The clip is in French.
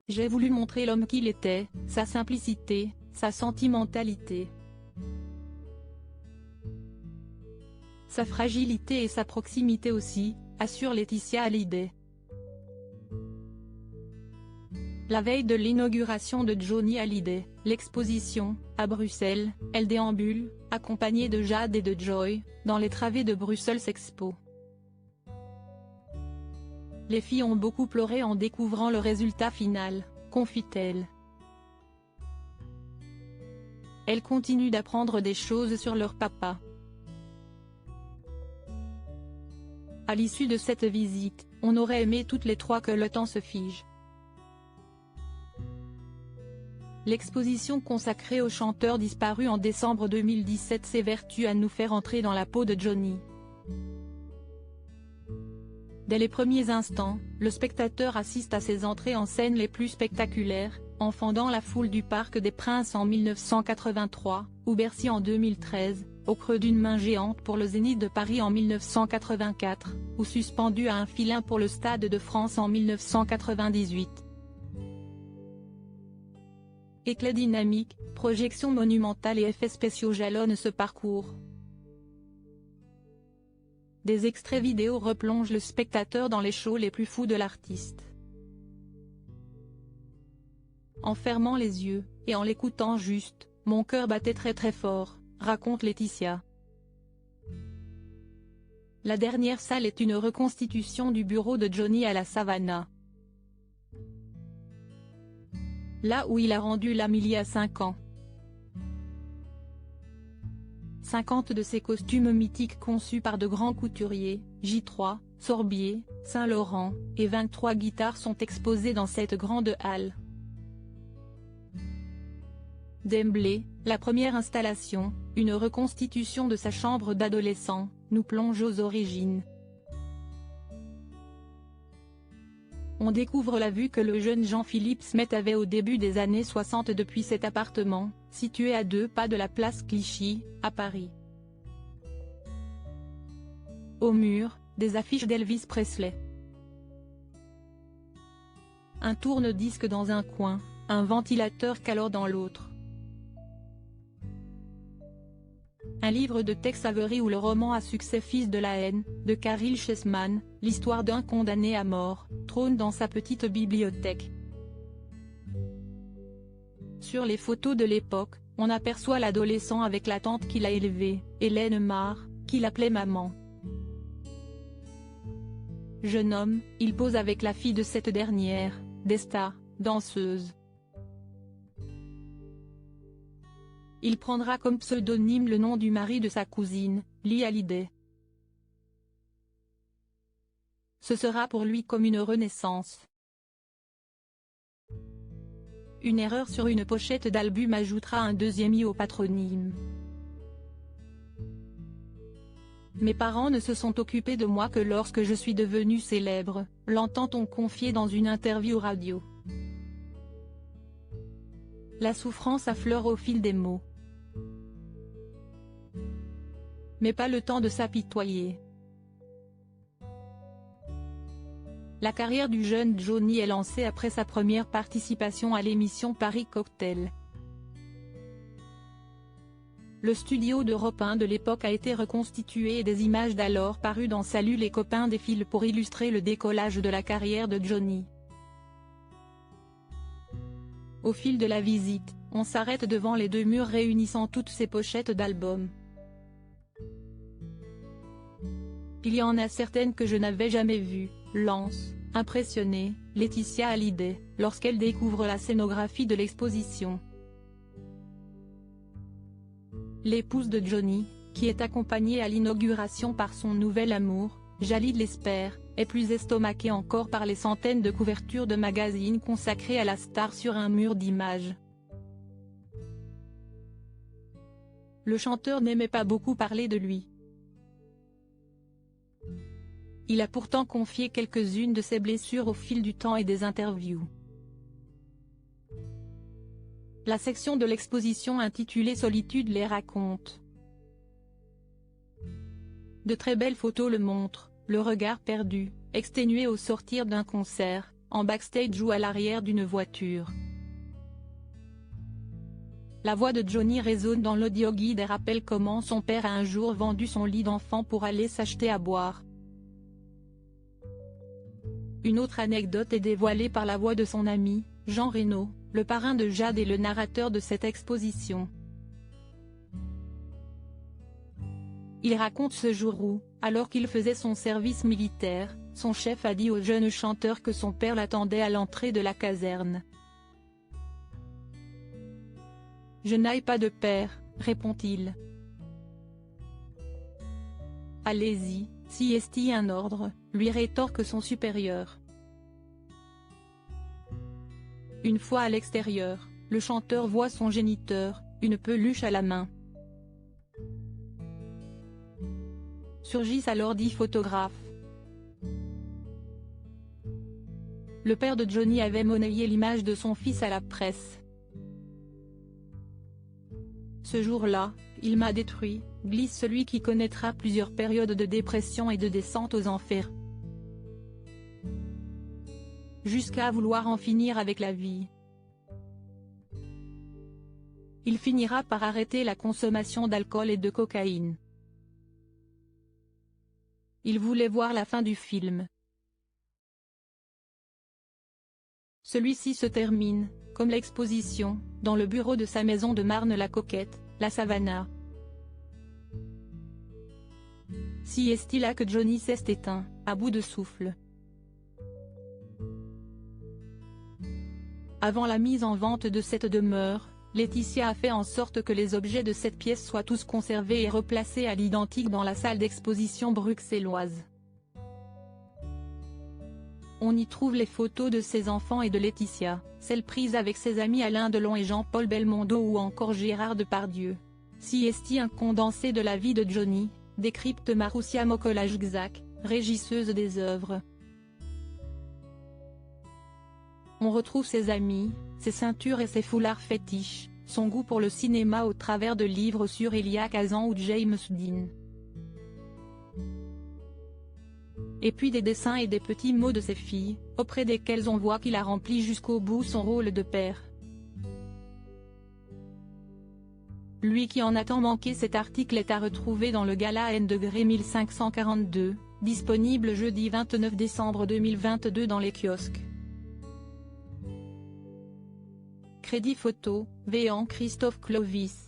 J'ai voulu montrer l'homme qu'il était, sa simplicité, sa sentimentalité, sa fragilité et sa proximité aussi, assure Laetitia Hallyday. La veille de l'inauguration de Johnny Hallyday, l'exposition, à Bruxelles, elle déambule, accompagnée de Jade et de Joy, dans les travées de Brussels Expo. Les filles ont beaucoup pleuré en découvrant le résultat final, confie-t-elle. Elles continuent d'apprendre des choses sur leur papa. À l'issue de cette visite, on aurait aimé toutes les trois que le temps se fige. L'exposition consacrée au chanteur disparu en décembre 2017 s'évertue à nous faire entrer dans la peau de Johnny. Dès les premiers instants, le spectateur assiste à ses entrées en scène les plus spectaculaires, en fendant la foule du Parc des Princes en 1983, ou Bercy en 2013, au creux d'une main géante pour le Zénith de Paris en 1984, ou suspendu à un filin pour le Stade de France en 1998. Éclats dynamiques, projections monumentales et effets spéciaux jalonnent ce parcours. Des extraits vidéo replongent le spectateur dans les shows les plus fous de l'artiste. En fermant les yeux, et en l'écoutant juste, mon cœur battait très très fort, raconte Laetitia. La dernière salle est une reconstitution du bureau de Johnny à la Savannah. Là où il a rendu l'Amélie à 5 ans. 50 de ses costumes mythiques conçus par de grands couturiers, J3, Sorbier, Saint-Laurent, et 23 guitares sont exposées dans cette grande halle. D'emblée, la première installation, une reconstitution de sa chambre d'adolescent, nous plonge aux origines. On découvre la vue que le jeune Jean-Philippe Smet avait au début des années 60 depuis cet appartement, situé à 2 pas de la place Clichy, à Paris. Au mur, des affiches d'Elvis Presley. Un tourne-disque dans un coin, un ventilateur calor dans l'autre. Un livre de Tex Avery ou le roman à succès Fils de la haine, de Caryl Chessman, l'histoire d'un condamné à mort, trône dans sa petite bibliothèque. Sur les photos de l'époque, on aperçoit l'adolescent avec la tante qui l'a élevé, Hélène Marr, qui l'appelait maman. Jeune homme, il pose avec la fille de cette dernière, Desta, danseuse. Il prendra comme pseudonyme le nom du mari de sa cousine, Lee Hallyday. Ce sera pour lui comme une renaissance. Une erreur sur une pochette d'album ajoutera un deuxième i au patronyme. Mes parents ne se sont occupés de moi que lorsque je suis devenu célèbre, l'entend-on confier dans une interview radio. La souffrance affleure au fil des mots. Mais pas le temps de s'apitoyer. La carrière du jeune Johnny est lancée après sa première participation à l'émission Paris Cocktail. Le studio d'Europe 1 de l'époque a été reconstitué et des images d'alors parues dans Salut les copains défilent pour illustrer le décollage de la carrière de Johnny. Au fil de la visite, on s'arrête devant les 2 murs réunissant toutes ces pochettes d'albums. Il y en a certaines que je n'avais jamais vues, lance, impressionnée, Laetitia Hallyday, lorsqu'elle découvre la scénographie de l'exposition. L'épouse de Johnny, qui est accompagnée à l'inauguration par son nouvel amour, Jalid Lesper, est plus estomaquée encore par les centaines de couvertures de magazines consacrées à la star sur un mur d'images. Le chanteur n'aimait pas beaucoup parler de lui. Il a pourtant confié quelques-unes de ses blessures au fil du temps et des interviews. La section de l'exposition intitulée Solitude les raconte. De très belles photos le montrent, le regard perdu, exténué au sortir d'un concert, en backstage ou à l'arrière d'une voiture. La voix de Johnny résonne dans l'audioguide et rappelle comment son père a un jour vendu son lit d'enfant pour aller s'acheter à boire. Une autre anecdote est dévoilée par la voix de son ami, Jean Reno, le parrain de Jade et le narrateur de cette exposition. Il raconte ce jour où, alors qu'il faisait son service militaire, son chef a dit au jeune chanteur que son père l'attendait à l'entrée de la caserne. « Je n'ai pas de père, répond-il. Allez-y, si est-il un ordre, lui rétorque son supérieur. Une fois à l'extérieur, le chanteur voit son géniteur, une peluche à la main. Surgissent alors 10 photographes. Le père de Johnny avait monnayé l'image de son fils à la presse. Ce jour-là, il m'a détruit, glisse celui qui connaîtra plusieurs périodes de dépression et de descente aux enfers. Jusqu'à vouloir en finir avec la vie. Il finira par arrêter la consommation d'alcool et de cocaïne. Il voulait voir la fin du film. Celui-ci se termine, comme l'exposition, dans le bureau de sa maison de Marne-la-Coquette, la Savannah. Si est-il là que Johnny s'est éteint, à bout de souffle. Avant la mise en vente de cette demeure, Laetitia a fait en sorte que les objets de cette pièce soient tous conservés et replacés à l'identique dans la salle d'exposition bruxelloise. On y trouve les photos de ses enfants et de Laetitia, celles prises avec ses amis Alain Delon et Jean-Paul Belmondo ou encore Gérard Depardieu. Si est-il un condensé de la vie de Johnny, décrypte Maroussia Mokola-Jgzak, régisseuse des œuvres. On retrouve ses amis, ses ceintures et ses foulards fétiches, son goût pour le cinéma au travers de livres sur Elia Kazan ou James Dean. Et puis des dessins et des petits mots de ses filles, auprès desquels on voit qu'il a rempli jusqu'au bout son rôle de père. Lui qui en a tant manqué. Cet article est à retrouver dans le Gala N° 1542, disponible jeudi 29 décembre 2022 dans les kiosques. Crédit photo, Véan Christophe Clovis.